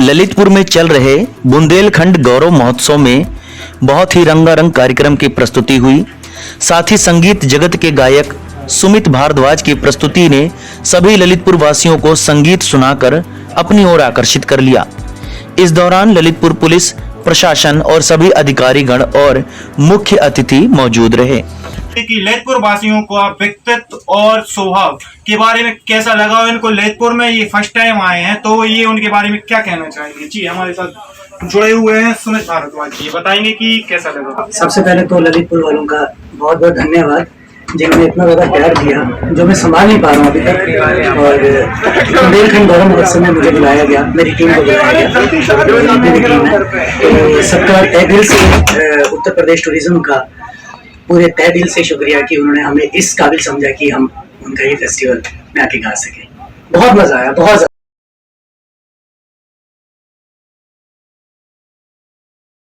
ललितपुर में चल रहे बुंदेलखंड गौरव महोत्सव में बहुत ही रंगारंग कार्यक्रम की प्रस्तुति हुई। साथ ही संगीत जगत के गायक सुमित भारद्वाज की प्रस्तुति ने सभी ललितपुर वासियों को संगीत सुनाकर अपनी ओर आकर्षित कर लिया। इस दौरान ललितपुर पुलिस प्रशासन और सभी अधिकारीगण और मुख्य अतिथि मौजूद रहे। कि ललितपुर वासियों को आप व्यक्तित्व और स्वभाव के बारे में कैसा लगा, इनको ललितपुर में ये फर्स्ट टाइम आए हैं तो ये उनके बारे में क्या कहना चाहेंगे। जी हमारे साथ जुड़े हुए हैं सुमित भारद्वाज जी, बताएंगे कि कैसा लगा। सबसे पहले तो ललितपुर वालों का बहुत बहुत धन्यवाद जिन्होंने इतना ज्यादा प्यार दिया जो मैं संभाल नहीं पा रहा हूँ अभी तक। और बुंदेलखंड गौरव महोत्सव में मुझे बुलाया गया, मेरी टीम को बुलाया गया, मेरी टीम है तो सबका तहे दिल से उत्तर प्रदेश टूरिज्म का पूरे तहे दिल से शुक्रिया कि उन्होंने हमें इस काबिल समझा कि हम उनका ये फेस्टिवल में आके गा सके। बहुत मजा आया, बहुत